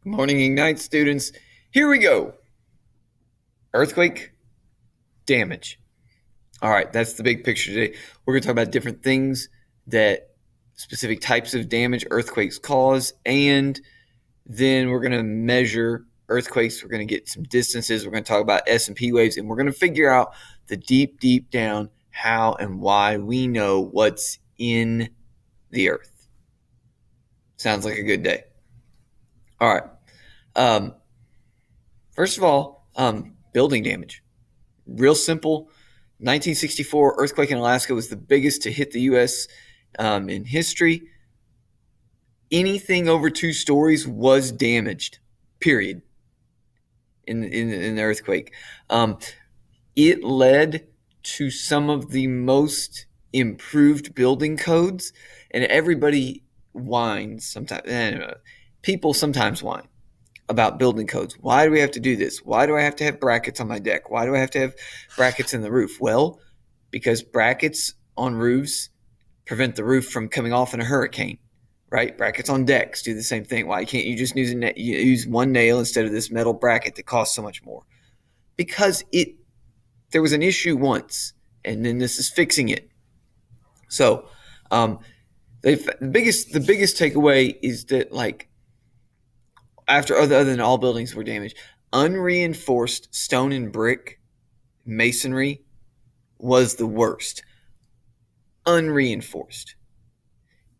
Good morning, Ignite students. Here we go. Earthquake damage. All right, that's the big picture today. We're going to talk about different things that specific types of damage earthquakes cause, and then we're going to measure earthquakes. We're going to get some distances. We're going to talk about S&P waves, and we're going to figure out the deep down how and why we know what's in the earth. Sounds like a good day. All right. First of all, building damage. Real simple. 1964 earthquake in Alaska was the biggest to hit the U.S. In history. Anything over 2 stories was damaged, period, in the earthquake. It led to some of the most improved building codes, and everybody whines sometimes. People sometimes whine about building codes. Why do we have to do this? Why do I have to have brackets on my deck? Why do I have to have brackets in the roof? Well, because brackets on roofs prevent the roof from coming off in a hurricane, right? Brackets on decks do the same thing. Why can't you just use one nail instead of this metal bracket that costs so much more? Because there was an issue once, and then this is fixing it. So, the biggest takeaway is that, like, after other than all buildings were damaged, unreinforced stone and brick masonry was the worst. Unreinforced.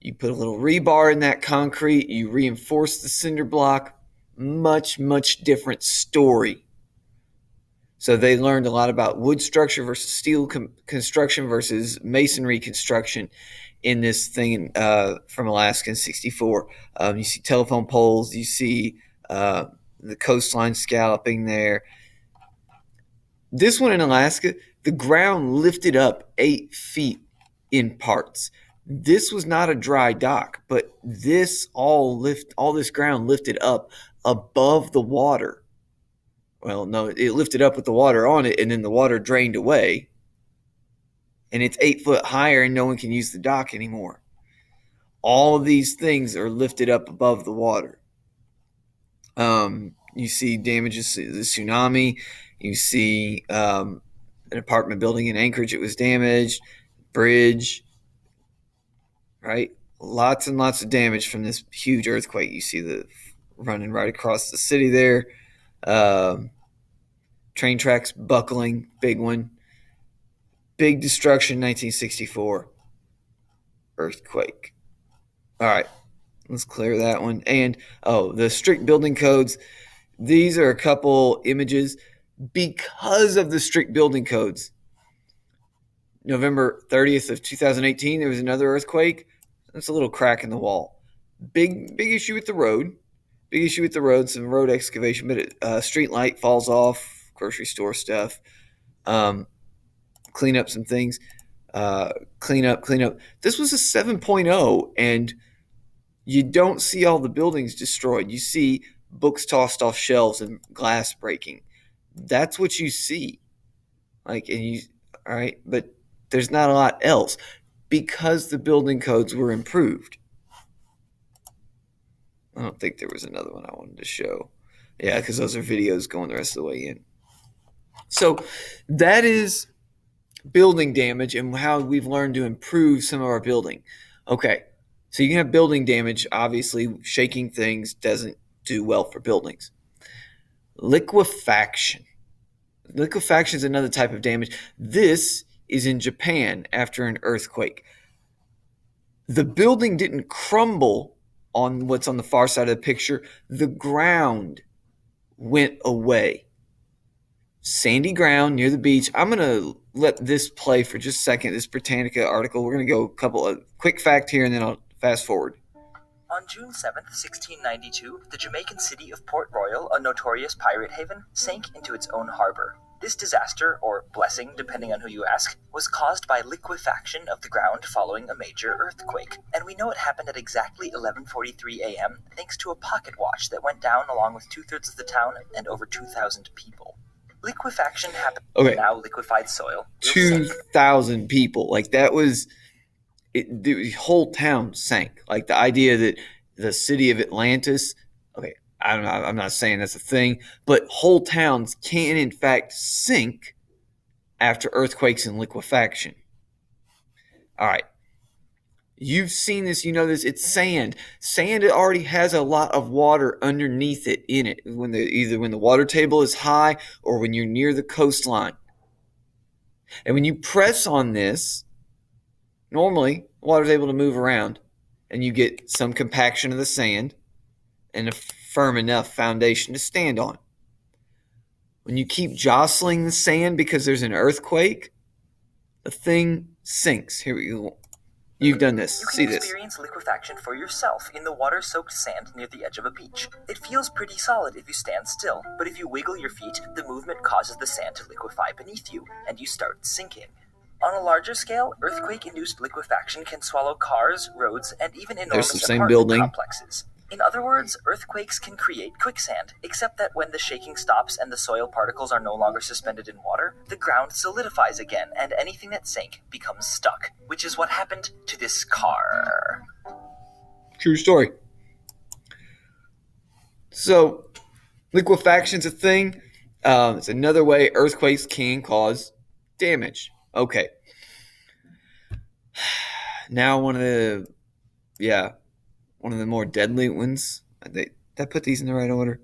You put a little rebar in that concrete, you reinforce the cinder block, much different story. So they learned a lot about wood structure versus steel construction versus masonry construction in this thing from Alaska in 64. You see telephone poles, you see the coastline scalloping there. This one in Alaska, the ground lifted up 8 feet in parts. This was not a dry dock, but all this ground lifted up above the water. Well, no, it lifted up with the water on it, and then the water drained away. And it's 8 foot higher, and no one can use the dock anymore. All of these things are lifted up above the water. You see damages to the tsunami. You see an apartment building in Anchorage, it was damaged. Bridge, right? Lots and lots of damage from this huge earthquake. You see the running right across the city there. Train tracks buckling, big one. Big destruction, 1964 earthquake. All right, let's clear that one. And, the strict building codes. These are a couple images because of the strict building codes. November 30th of 2018, there was another earthquake. That's a little crack in the wall. Big issue with the road. Big issue with the road, some road excavation, but street light falls off, grocery store stuff. Clean up some things. Clean up. This was a 7.0, and you don't see all the buildings destroyed. You see books tossed off shelves and glass breaking. That's what you see. All right, but there's not a lot else because the building codes were improved. I don't think there was another one I wanted to show. Yeah, because those are videos going the rest of the way in. So that is building damage and how we've learned to improve some of our building. Okay, so you can have building damage. Obviously, shaking things doesn't do well for buildings. Liquefaction. Liquefaction is another type of damage. This is in Japan after an earthquake. The building didn't crumble on what's on the far side of the picture. The ground went away. Sandy ground near the beach. I'm going to let this play for just a second, this Britannica article. We're going to go a couple of quick fact here, and then I'll fast forward. On June 7, 1692, the Jamaican city of Port Royal, a notorious pirate haven, sank into its own harbor. This disaster, or blessing depending on who you ask, was caused by liquefaction of the ground following a major earthquake. And we know it happened at exactly 11:43 a.m. thanks to a pocket watch that went down along with 2/3 of the town and over 2,000 people. Liquefaction happened in now liquefied soil. 2,000 people. Like, that was the whole town sank. Like, the idea that the city of Atlantis, okay, I don't know. I'm not saying that's a thing, but whole towns can in fact sink after earthquakes and liquefaction. All right. You've seen this, you know this. It's sand. Sand already has a lot of water underneath it in it. Either when the water table is high or when you're near the coastline. And when you press on this, normally water's able to move around, and you get some compaction of the sand and a firm enough foundation to stand on. When you keep jostling the sand because there's an earthquake, the thing sinks. Here we go. You've done this. You can See this. experience liquefaction for yourself in the water-soaked sand near the edge of a beach. It feels pretty solid if you stand still, but if you wiggle your feet, the movement causes the sand to liquefy beneath you, and you start sinking. On a larger scale, earthquake-induced liquefaction can swallow cars, roads, and even enormous apartment complexes. In other words, earthquakes can create quicksand, except that when the shaking stops and the soil particles are no longer suspended in water, the ground solidifies again and anything that sank becomes stuck, which is what happened to this car. True story. So, liquefaction's a thing. It's another way earthquakes can cause damage. Okay. Now one of the more deadly ones. Did I put these in the right order?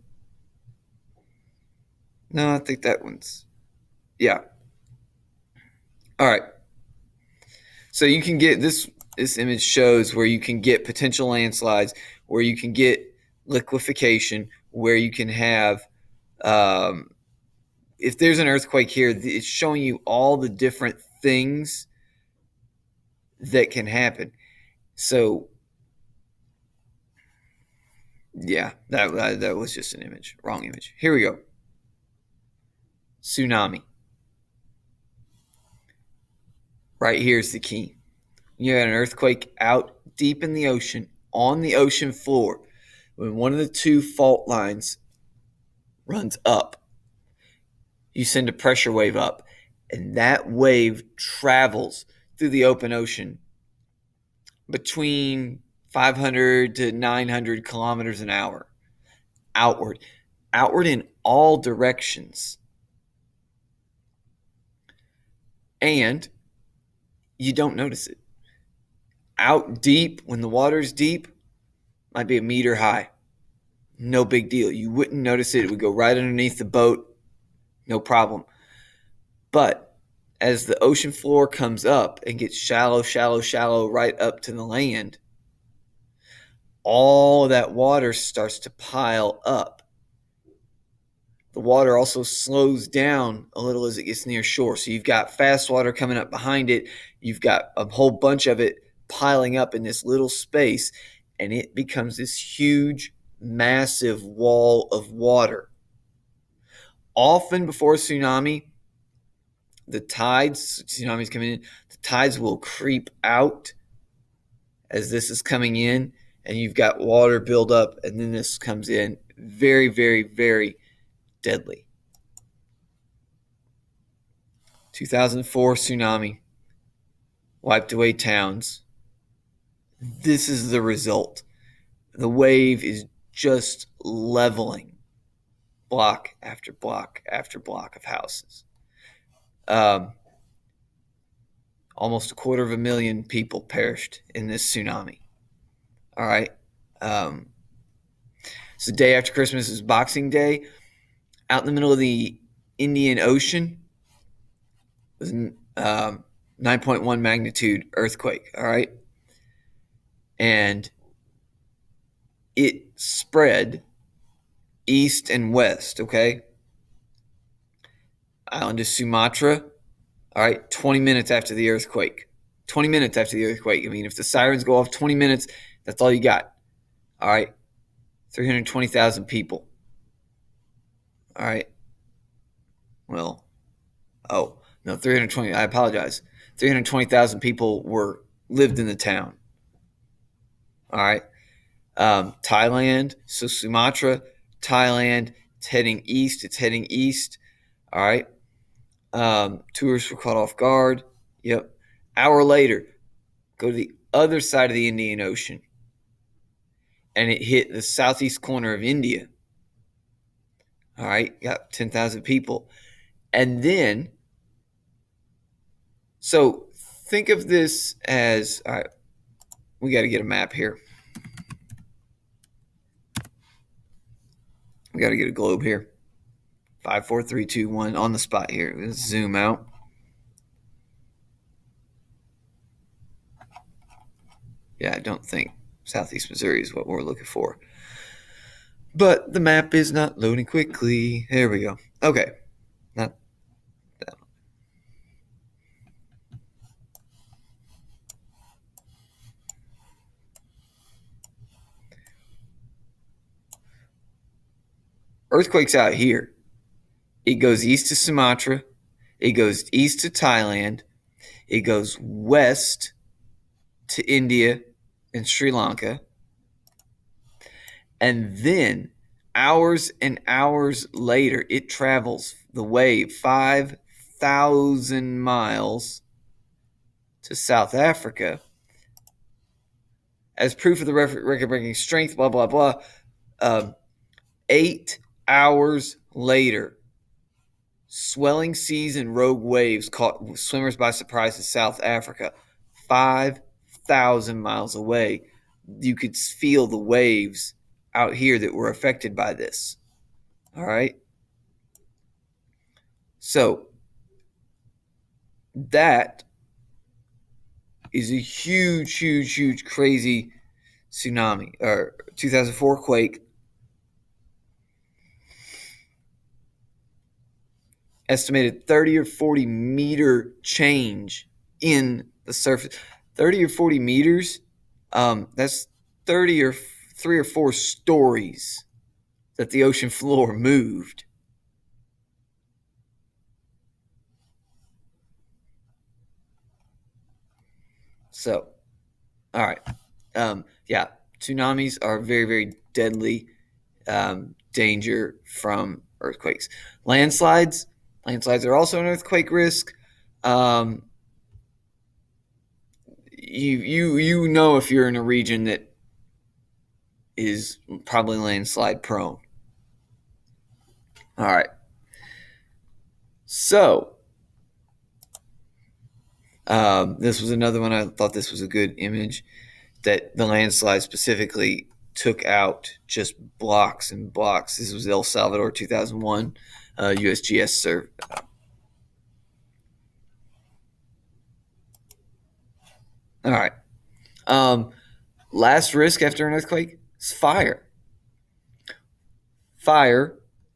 No, I think that one's... Yeah. All right. So you can get this image shows where you can get potential landslides, where you can get liquefaction, where you can have... if there's an earthquake here, it's showing you all the different things that can happen. So... yeah, that was just an image. Wrong image. Here we go. Tsunami. Right here's the key. You had an earthquake out deep in the ocean, on the ocean floor. When one of the two fault lines runs up, you send a pressure wave up, and that wave travels through the open ocean between 500 to 900 kilometers an hour, outward in all directions. And you don't notice it. Out deep, when the water's deep, might be a meter high. No big deal. You wouldn't notice it. It would go right underneath the boat. No problem. But as the ocean floor comes up and gets shallow right up to the land, all of that water starts to pile up. The water also slows down a little as it gets near shore. So you've got fast water coming up behind it. You've got a whole bunch of it piling up in this little space, and it becomes this huge, massive wall of water. Often before a tsunami, tsunamis coming in, the tides will creep out as this is coming in, and you've got water build up, and then this comes in. Very, very, very deadly. 2004 tsunami wiped away towns. This is the result. The wave is just leveling block after block after block of houses. Almost 250,000 people perished in this tsunami. All right. So the day after Christmas is Boxing Day. Out in the middle of the Indian Ocean was 9.1 magnitude earthquake. All right. And it spread east and west. Okay. Island of Sumatra. All right. 20 minutes after the earthquake. 20 minutes after the earthquake. I mean, if the sirens go off 20 minutes, that's all you got. All right. 320,000 people. All right. Well, 320. I apologize. 320,000 people lived in the town. All right. Thailand. So Sumatra, Thailand. It's heading east. All right. Tourists were caught off guard. Yep. Hour later, go to the other side of the Indian Ocean, and it hit the southeast corner of India. All right, got 10,000 people. And then, so think of this as, all right, we got to get a map here. We got to get a globe here. 5, 4, 3, 2, 1 on the spot here. Let's zoom out. Yeah, I don't think Southeast Missouri is what we're looking for. But the map is not loading quickly. There we go. Okay. Not that one. Earthquakes out here. It goes east to Sumatra. It goes east to Thailand. It goes west to India and Sri Lanka. And then hours and hours later, it travels the wave 5,000 miles to South Africa. As proof of the record-breaking strength, blah, blah, blah. 8 hours later, swelling seas and rogue waves caught swimmers by surprise in South Africa. 5,000 miles away. You could feel the waves out here that were affected by this. All right. So that is a huge, crazy tsunami or 2004 quake. Estimated 30 or 40 meter change in the surface. 30 or 40 meters, that's 30 or 3 or 4 stories that the ocean floor moved. So, all right. Yeah, tsunamis are very deadly danger from earthquakes. Landslides are also an earthquake risk. You know if you're in a region that is probably landslide prone. All right. So, this was another one. I thought this was a good image that the landslide specifically took out just blocks and blocks. This was El Salvador, 2001, USGS served. All right. Last risk after an earthquake is fire.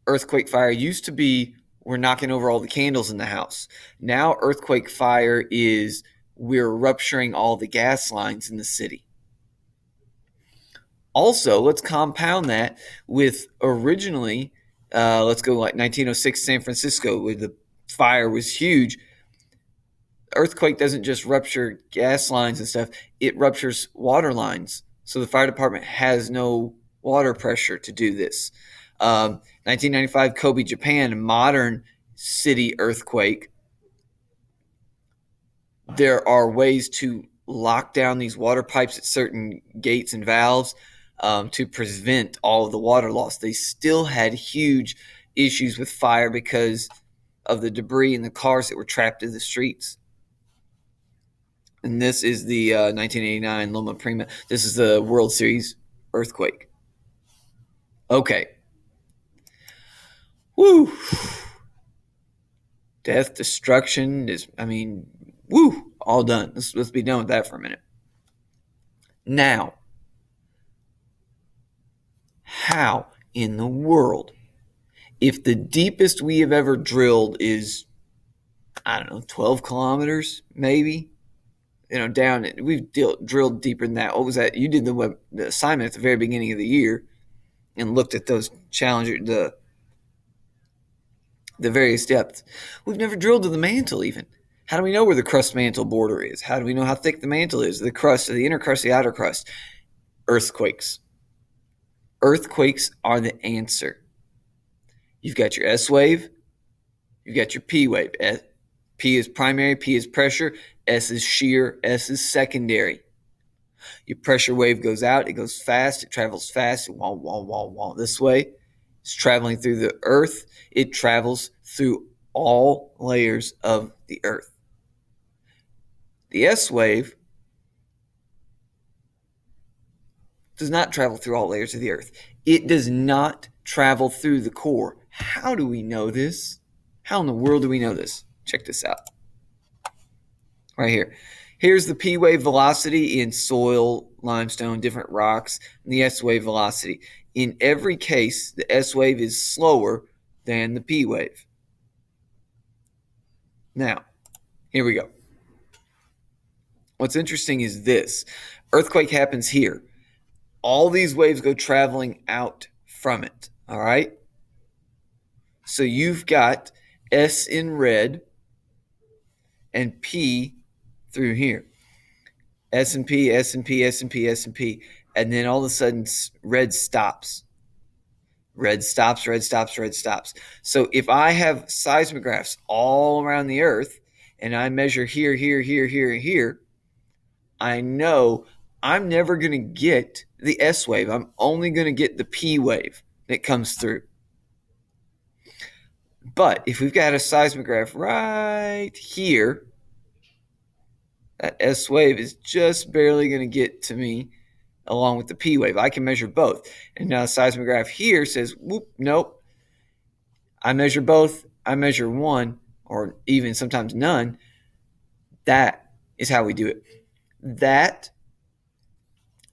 Earthquake fire used to be we're knocking over all the candles in the house. Now earthquake fire is we're rupturing all the gas lines in the city. Also, let's compound that with originally, let's go like 1906 San Francisco, where the fire was huge. Earthquake doesn't just rupture gas lines and stuff, it ruptures water lines. So the fire department has no water pressure to do this. 1995 Kobe, Japan, modern city earthquake. There are ways to lock down these water pipes at certain gates and valves to prevent all of the water loss. They still had huge issues with fire because of the debris and the cars that were trapped in the streets. And this is the 1989 Loma Prima. This is the World Series earthquake. Okay. Woo. Death, destruction is, all done. Let's be done with that for a minute. Now, how in the world, if the deepest we have ever drilled is, 12 kilometers, maybe, down, we've drilled deeper than that. What was that? You did the assignment at the very beginning of the year and looked at those challenger, the various depths. We've never drilled to the mantle even. How do we know where the crust mantle border is? How do we know how thick the mantle is? The crust, the inner crust, the outer crust. Earthquakes. Earthquakes are the answer. You've got your S wave. You've got your P wave. P is primary, P is pressure, S is shear, S is secondary. Your pressure wave goes out, it goes fast, it travels fast, this way. It's traveling through the Earth. It travels through all layers of the Earth. The S wave does not travel through all layers of the Earth. It does not travel through the core. How do we know this? How in the world do we know this? Check this out. Right here. Here's the P wave velocity in soil, limestone, different rocks, and the S wave velocity. In every case, the S wave is slower than the P wave. Now, here we go. What's interesting is this. Earthquake happens here. All these waves go traveling out from it, all right? So you've got S in red and P through here. S and P, S and P, S and P, S and P. And then all of a sudden, red stops. Red stops, red stops, red stops. So if I have seismographs all around the Earth and I measure here, here, here, here, and here, I know I'm never going to get the S wave. I'm only going to get the P wave that comes through. But if we've got a seismograph right here, that S wave is just barely going to get to me along with the P wave. I can measure both. And now the seismograph here says, whoop, nope. I measure both. I measure one, or even sometimes none. That is how we do it.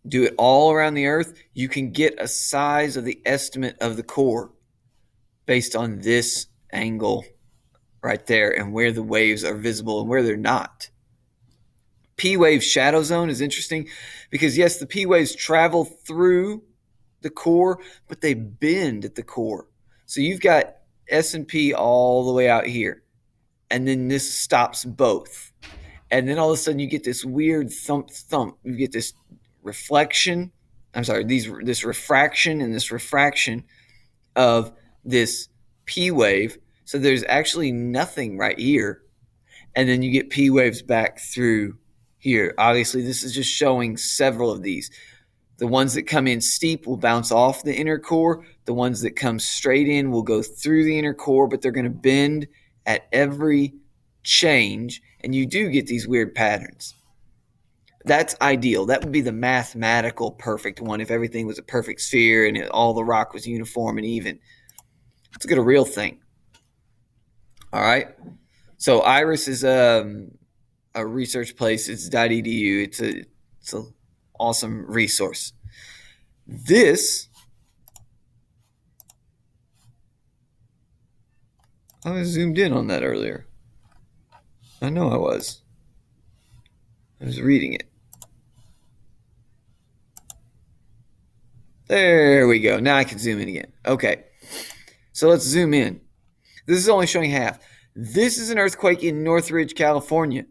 Do it all around the Earth. You can get a size of the estimate of the core based on this angle right there and where the waves are visible and where they're not. P wave shadow zone is interesting because, yes, the P waves travel through the core, but they bend at the core. So you've got S and P all the way out here, and then this stops both. And then all of a sudden you get this weird thump. You get this reflection. This refraction and this refraction of this P wave. So there's actually nothing right here. And then you get P waves back through here. Obviously, this is just showing several of these. The ones that come in steep will bounce off the inner core. The ones that come straight in will go through the inner core, but they're going to bend at every change, and you do get these weird patterns. That's ideal. That would be the mathematical perfect one if everything was a perfect sphere and all the rock was uniform and even. Let's get a real thing. All right. So IRIS is a research place. It's .edu. It's an awesome resource. I was zoomed in on that earlier. I know I was. I was reading it. There we go. Now I can zoom in again. Okay. So let's zoom in. This is only showing half. This is an earthquake in Northridge, California.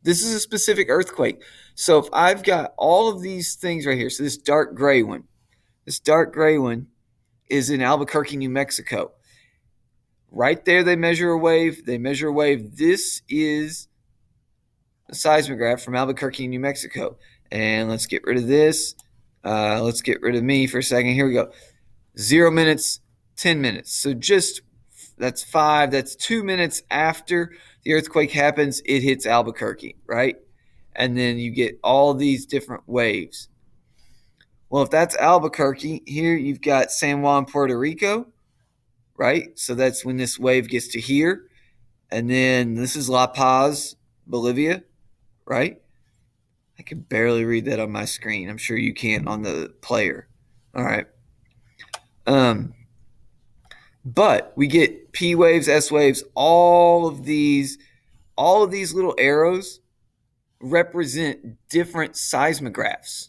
This is a specific earthquake. So if I've got all of these things right here, so this dark gray one is in Albuquerque, New Mexico. Right there, they measure a wave. This is a seismograph from Albuquerque, New Mexico. And let's get rid of this. Let's get rid of me for a second. Here we go. 0 minutes, 10 minutes. So that's 5. That's 2 minutes after the earthquake happens. It hits Albuquerque, right? And then you get all these different waves. Well, if that's Albuquerque, here you've got San Juan, Puerto Rico, right? So that's when this wave gets to here. And then this is La Paz, Bolivia, right? I can barely read that on my screen. I'm sure you can't on the player. All right. But we get P waves, S waves, all of these little arrows represent different seismographs.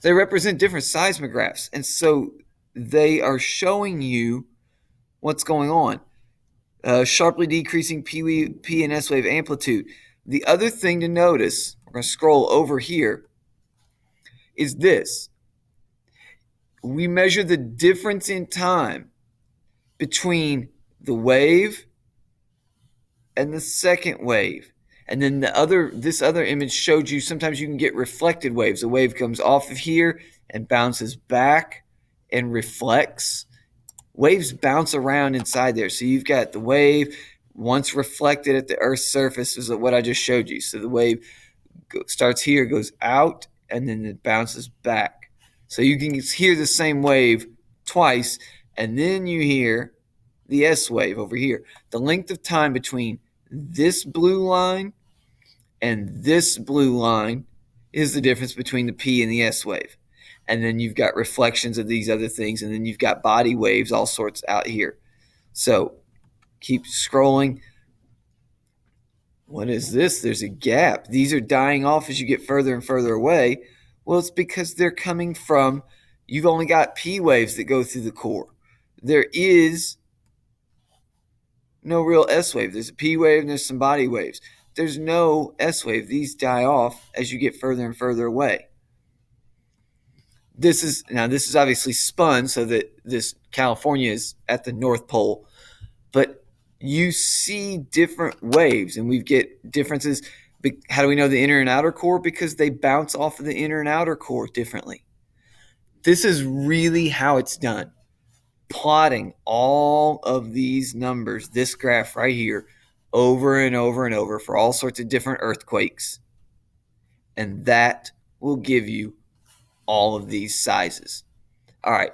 They represent different seismographs. And so they are showing you what's going on. Sharply decreasing P and S wave amplitude. The other thing to notice, we're going to scroll over here, is this. We measure the difference in time between the wave and the second wave. And then this other image showed you sometimes you can get reflected waves. A wave comes off of here and bounces back and reflects waves bounce around inside there. So you've got the wave once reflected at the Earth's surface is what I just showed you. So the wave starts here, goes out, and then it bounces back. So you can hear the same wave twice, and then you hear the S wave over here. The length of time between this blue line and this blue line is the difference between the P and the S wave. And then you've got reflections of these other things, and then you've got body waves, all sorts out here. So keep scrolling. What is this? There's a gap. These are dying off as you get further and further away. Well, it's because they're coming from, you've only got P waves that go through the core. There is no real S wave. There's a P wave and there's some body waves. There's no S wave. These die off as you get further and further away. This is obviously spun so that this California is at the North Pole, but you see different waves, and we get differences. How do we know the inner and outer core? Because they bounce off of the inner and outer core differently. This is really how it's done. Plotting all of these numbers, this graph right here, over and over and over for all sorts of different earthquakes. And that will give you all of these sizes. All right.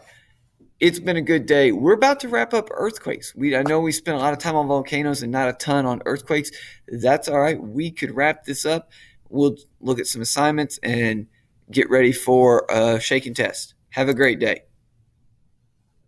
It's been a good day. We're about to wrap up earthquakes. I know we spent a lot of time on volcanoes and not a ton on earthquakes. That's all right. We could wrap this up. We'll look at some assignments and get ready for a shake and test. Have a great day.